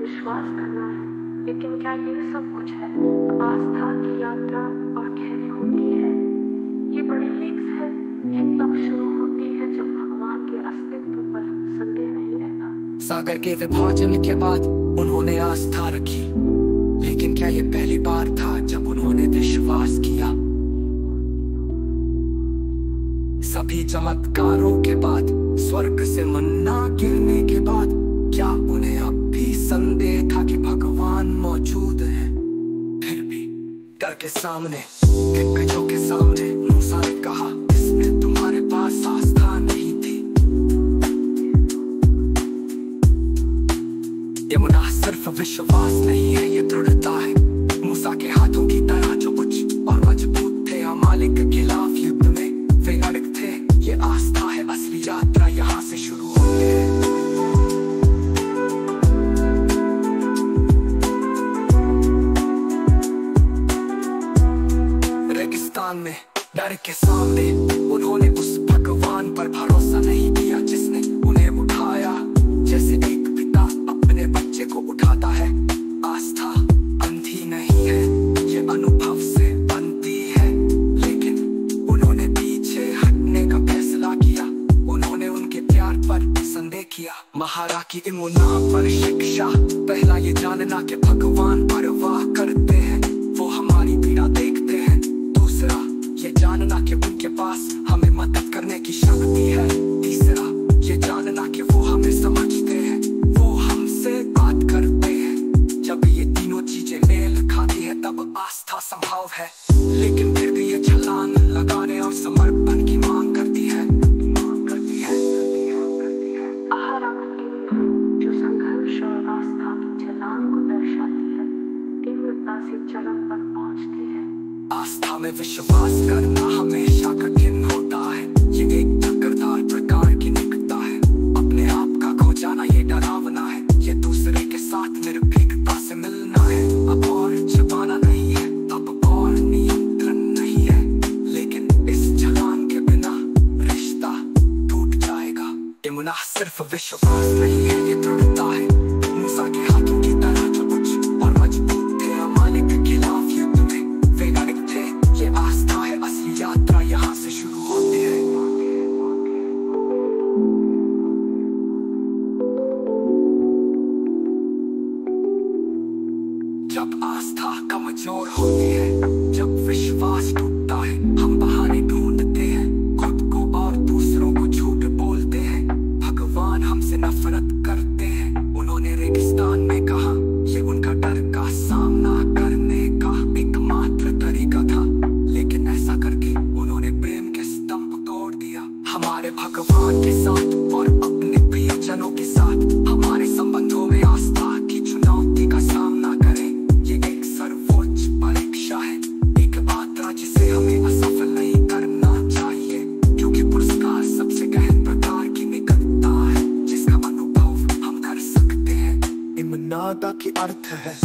विश्वास करना है, लेकिन क्या ये सब कुछ है? आस्था की यात्रा और कैसे होती है? ये बड़ी मिक्स है। एक तब शुरू होती है जब भगवान के अस्तित्व पर संदेह नहीं रहता। सागर के विभाजन के बाद उन्होंने आस्था रखी, लेकिन क्या ये पहली बार था जब उन्होंने विश्वास किया? सभी चमत्कारों के बाद, स्वर्ग से मन्ना गिरने के बाद, क्या उन्हें अब भी संदेह था कि भगवान मौजूद है? फिर भी डर के सामने, दिग्गजों के सामने मूसा ने कहा, इसमें तुम्हारे पास आस्था नहीं थी। यमुना सिर्फ विश्वास नहीं है, ये दृढ़ता है। मूसा के हाथों की तरह जो उच्च और मजबूत थे, अमालेक के खिलाफ युद्ध में वे अड़िग थे। ये आस्था है, असली यात्रा यहाँ से शुरू होती है। रेगिस्तान में डर के सामने उन्होंने उस भगवान पर भरोसा नहीं किया जिसने उन्हें उठाया, जैसे एक पिता अपने बच्चे को उठाता है। आस्था अंधी नहीं है, ये अनुभव से बनती है। लेकिन उन्होंने पीछे हटने का फैसला किया, उन्होंने उनके प्यार पर संदेह किया। महारा की इमुना पर शिक्षा, पहला ये जानना कि भगवान परवाह करते हैं, वो हमारी पीड़ा देखते हैं। दूसरा ये जानना कि उनके पास हमें मदद करने की शक्ति है। तीसरा ये जानना कि वो हमें समझते हैं, वो हमसे बात करते हैं। जब ये तीनों चीजें मेल खाती है तब आस्था संभव है। लेकिन फिर भी ये छलांग लगाने और समर्पण की मांग करती है। जो संघर्ष और आस्था की छलांग को दर्शाती है, तीव्रता से चरम पर पहुंचती है। आस्था में विश्वास करना हमेशा कठिन होता है। ये एक चक्रधार प्रकार की निकटता है। अपने आप का खो जाना ये डरावना है। ये दूसरे के साथ निर्भीकता से मिलना है। अब और छुपाना नहीं है, अब और नियंत्रण नहीं है। लेकिन इस छलांग के बिना रिश्ता टूट जाएगा। यमुना सिर्फ विश्वास नहीं है, ये दृढ़ता है। मूसा के हाथों की तरह जो उच्च और मजबूत थे, अमालेक के खिलाफ युद्ध में वे अड़िग थे। ये आस्था है, असली यात्रा यहाँ से शुरू होती है। जब आस्था कमजोर होती है, जब विश्वास टूटता है, हम बहाने ढूंढते हैं, खुद को और दूसरों को झूठ बोलते हैं। भगवान हमसे नफरत करते हैं, उन्होंने रेगिस्तान में कहा। ये उनका डर का सामना करने का एकमात्र तरीका था। लेकिन ऐसा करके उन्होंने प्रेम के स्तंभ तोड़ दिया। हमारे भगवान के साथ और अपने प्रियजनों के साथ हमारे संबंधों में आस्था की चुनौती का सामना करें। ये एक सर्वोच्च परीक्षा है, एक यात्रा जिसे हमें असफल नहीं करना चाहिए, क्योंकि पुरस्कार सबसे गहन प्रकार की निकटता है जिसका अनुभव हम कर सकते हैं। इमनादा की अर्थ है